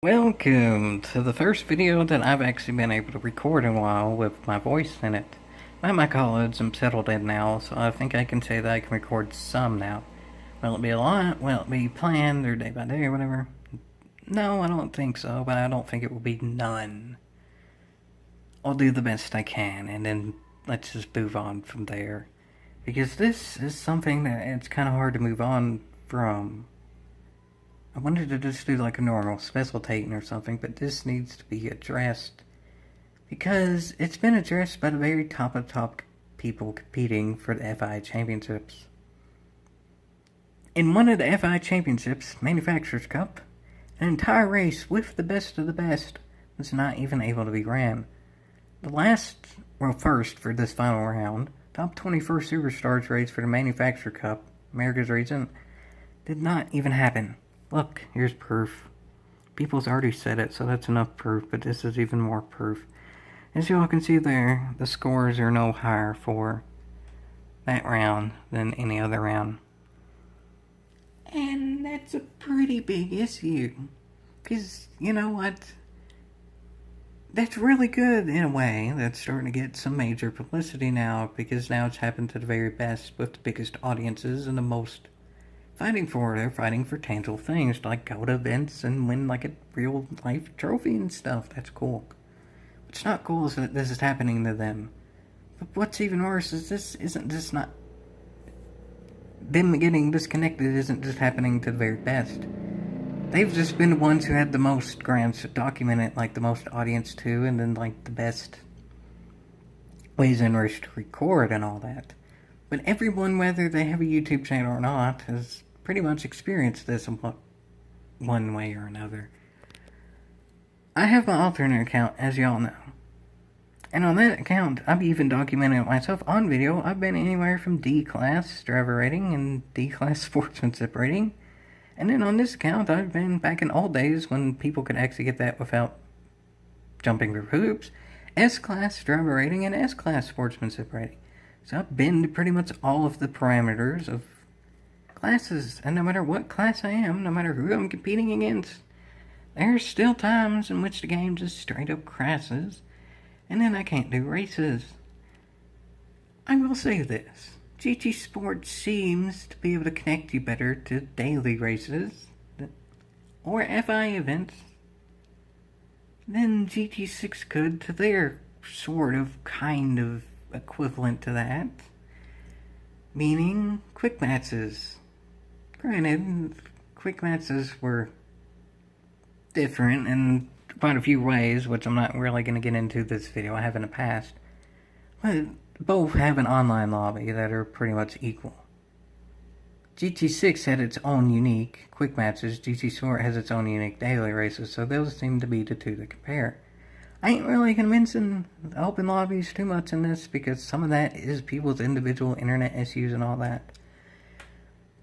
Welcome to the first video that I've actually been able to record in a while with my voice in it. My college I'm settled in now, so I think I can say that I can record some now. Will it be a lot? Will it be planned or day by day or whatever? No, I don't think so, but I don't think it will be none. I'll do the best I can, and then let's just move on from there. Because this is something that it's kind of hard to move on from. I wanted to just do like a normal specialtating or something, but this needs to be addressed because it's been addressed by the very top of top people competing for the FI championships. In one of the FI championships, Manufacturers Cup, an entire race with the best of the best was not even able to be ran. First for this final round, top 21st Superstars race for the Manufacturer Cup, America's region, did not even happen. Look, here's proof. People's already said it, so that's enough proof, but this is even more proof. As you all can see there, the scores are no higher for that round than any other round. And that's a pretty big issue. Because, you know what? That's really good in a way. That's starting to get some major publicity now, because now it's happened to the very best with the biggest audiences and the most they're fighting for tangible things, like go to events and win like a real life trophy and stuff. That's cool. What's not cool is that this is happening to them. But what's even worse is them getting disconnected isn't just happening to the very best. They've just been the ones who had the most grants documented, like the most audience too, and then like the best ways in which to record and all that. But everyone, whether they have a YouTube channel or not, has pretty much experienced this in one way or another. I have my alternate account, as y'all know. And on that account, I've even documented myself on video. I've been anywhere from D-class driver rating and D-class sportsmanship rating. And then on this account, I've been back in old days when people could actually get that without jumping through hoops. S-class driver rating and S-class sportsmanship rating. So I've been to pretty much all of the parameters of classes, and no matter what class I am, no matter who I'm competing against, there's still times in which the game just straight up crashes, and then I can't do races. I will say this, GT Sport seems to be able to connect you better to daily races, or FI events, than GT6 could to their sort of, kind of, equivalent to that, meaning quick matches. Granted, quick matches were different in quite a few ways, which I'm not really going to get into this video. I have in the past, but both have an online lobby that are pretty much equal. GT6 had its own unique quick matches. GT Sport has its own unique daily races, so those seem to be the two to compare. I ain't really going to mention the open lobbies too much in this, because some of that is people's individual internet issues and all that.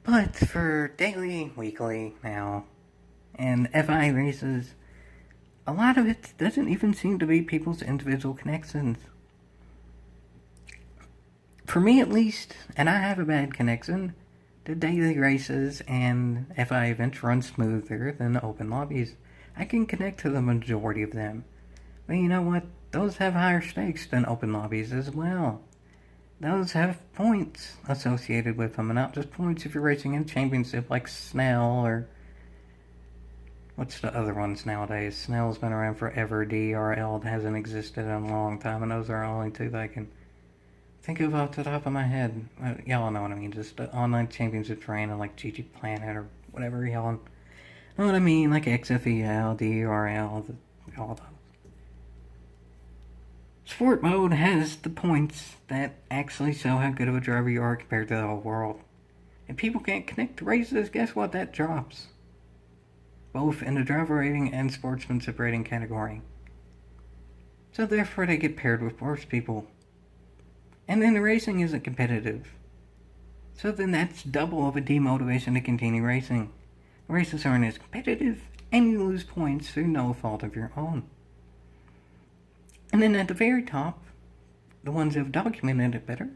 But for daily, weekly now, and FI races, a lot of it doesn't even seem to be people's individual connections. For me at least, and I have a bad connection, the daily races and FI events run smoother than the open lobbies. I can connect to the majority of them. But you know what? Those have higher stakes than open lobbies as well. Those have points associated with them, and not just points if you're racing in a championship like Snell or... what's the other ones nowadays? Snell's been around forever. DRL hasn't existed in a long time, and those are the only two that I can think of off the top of my head. Y'all know what I mean. Just the online championship train like GG Planet or whatever y'all know what I mean. Like XFEL, DRL, all those. Sport mode has the points that actually show how good of a driver you are compared to the whole world. If people can't connect to races, guess what? That drops. Both in the driver rating and sportsmanship rating category. So therefore they get paired with worse people. And then the racing isn't competitive. So then that's double of a demotivation to continue racing. The races aren't as competitive, and you lose points through no fault of your own. And then at the very top, the ones who have documented it better,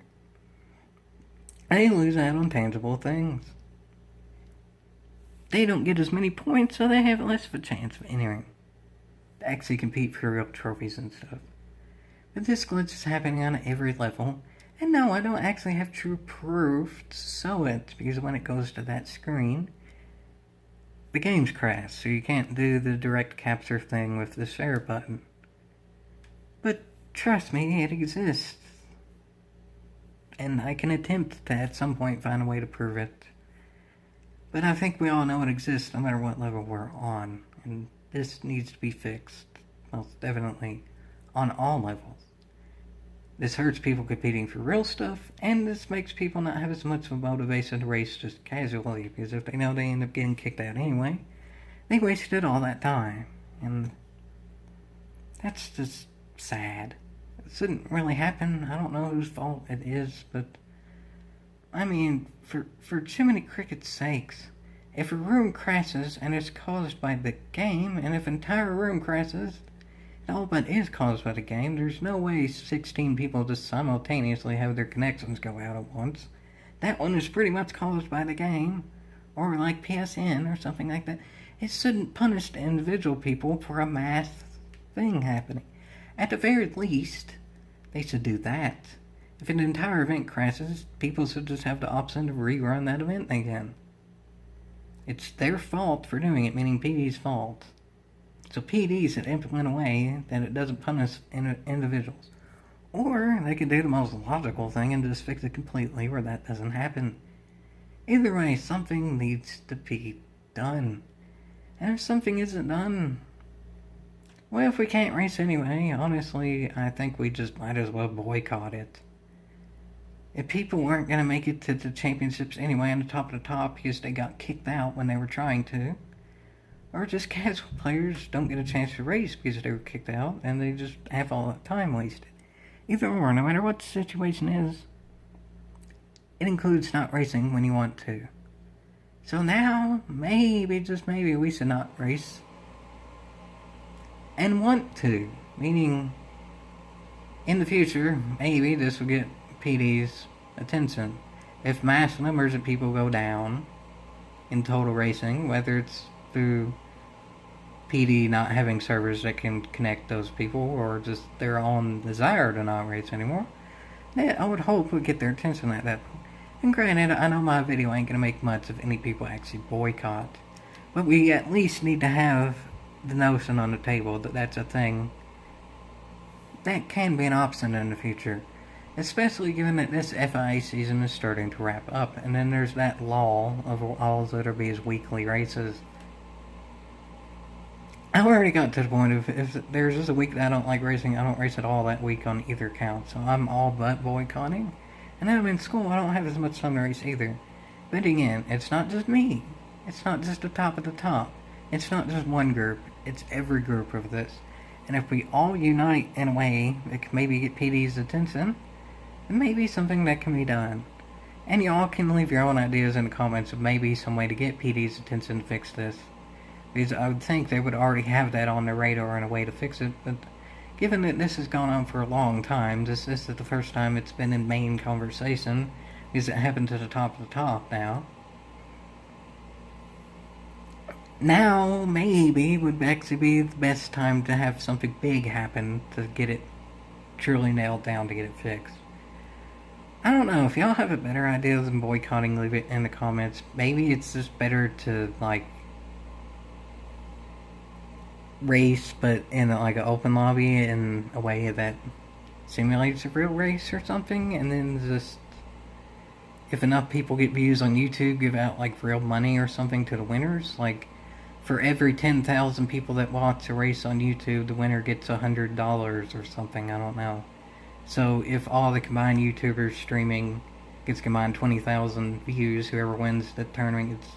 they lose out on tangible things. they don't get as many points, so they have less of a chance of entering to actually compete for real trophies and stuff. But this glitch is happening on every level, and no, I don't actually have true proof to show it, because when it goes to that screen, the game's crashed, so you can't do the direct capture thing with the share button. But trust me, it exists. And I can attempt to at some point find a way to prove it. But I think we all know it exists no matter what level we're on. And this needs to be fixed. Most definitely. On all levels. This hurts people competing for real stuff, and this makes people not have as much of a motivation to race just casually, because if they know they end up getting kicked out anyway, they wasted all that time. And that's just sad. It shouldn't really happen. I don't know whose fault it is, but I mean, for Jiminy Cricket's sakes, if a room crashes and it's caused by the game, and if an entire room crashes, it all but is caused by the game, there's no way 16 people just simultaneously have their connections go out at once. That one is pretty much caused by the game, or like PSN or something like that. It shouldn't punish the individual people for a mass thing happening. At the very least, they should do that. If an entire event crashes, people should just have the option to rerun that event again. It's their fault for doing it, meaning PD's fault. So PD should implement a way that it doesn't punish individuals. Or they could do the most logical thing and just fix it completely where that doesn't happen. Either way, something needs to be done. And if something isn't done, well, if we can't race anyway, honestly, I think we just might as well boycott it. If people weren't going to make it to the championships anyway on the top because they got kicked out when they were trying to, or just casual players don't get a chance to race because they were kicked out and they just have all that time wasted. Either or, no matter what the situation is, it includes not racing when you want to. So now, maybe, just maybe, we should not race and want to. Meaning, in the future, maybe this will get PD's attention. If mass numbers of people go down in total racing, whether it's through PD not having servers that can connect those people, or just their own desire to not race anymore, I would hope would get their attention at that point. And granted, I know my video ain't gonna make much of any people actually boycott, but we at least need to have the notion on the table that that's a thing that can be an option in the future, especially given that this FIA season is starting to wrap up, and then there's that law of all that'll be as weekly races. I've already got to the point of if there's just a week that I don't like racing, I don't race at all that week on either account, so I'm all but boycotting. And then I'm in school, I don't have as much time to race either. But again, it's not just me. It's not just the top of the top. It's not just one group. It's every group of this. And if we all unite in a way that can maybe get PD's attention, then maybe something that can be done. And y'all can leave your own ideas in the comments of maybe some way to get PD's attention to fix this. Because I would think they would already have that on their radar and a way to fix it, but given that this has gone on for a long time, this is the first time it's been in main conversation, because it happened to the top of the top now. Now, maybe, would actually be the best time to have something big happen to get it truly nailed down, to get it fixed. I don't know, if y'all have a better idea than boycotting, leave it in the comments. Maybe it's just better to, race, but in an open lobby in a way that simulates a real race or something, and then just, if enough people get views on YouTube, give out real money or something to the winners. For every 10,000 people that watch a race on YouTube, the winner gets $100 or something, I don't know. So if all the combined YouTubers streaming gets combined 20,000 views, whoever wins the tournament gets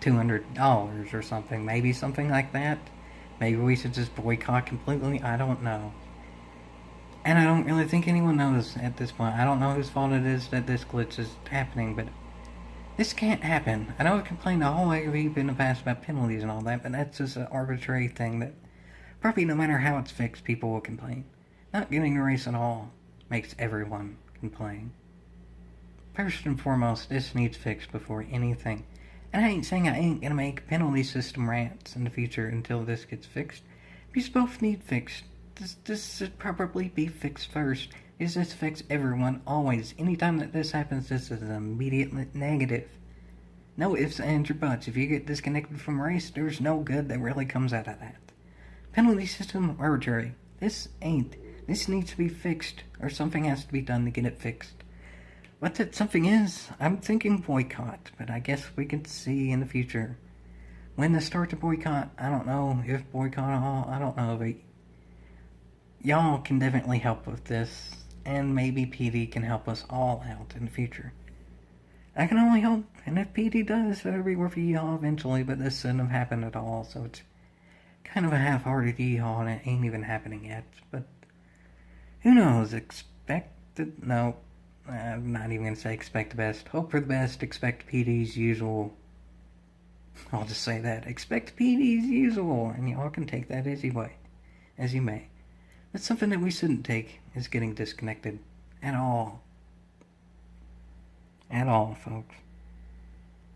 $200 or something, maybe something like that. Maybe we should just boycott completely, I don't know. And I don't really think anyone knows at this point. I don't know whose fault it is that this glitch is happening, but this can't happen. I know I've complained the whole week in the past about penalties and all that, but that's just an arbitrary thing that probably no matter how it's fixed, people will complain. Not getting a race at all makes everyone complain. First and foremost, this needs fixed before anything. And I ain't saying I ain't gonna make penalty system rants in the future until this gets fixed. These both need fixed. This should probably be fixed first, because this affects everyone always. Anytime that this happens, this is an immediate negative. No ifs, ands, or buts. If you get disconnected from a race, there's no good that really comes out of that. Penalty system arbitrary. This ain't. This needs to be fixed, or something has to be done to get it fixed. What that something is, I'm thinking boycott, but I guess we can see in the future. When to start the boycott, I don't know. If boycott at all, I don't know, but y'all can definitely help with this, and maybe PD can help us all out in the future. I can only hope, and if PD does, it'll be worth a y'all eventually, but this shouldn't have happened at all, so it's kind of a half-hearted y'all, and it ain't even happening yet, but who knows? No, I'm not even gonna say expect the best. Hope for the best, expect PD's usual. I'll just say that. Expect PD's usual, and y'all can take that as you may. But something that we shouldn't take is getting disconnected at all. At all, folks.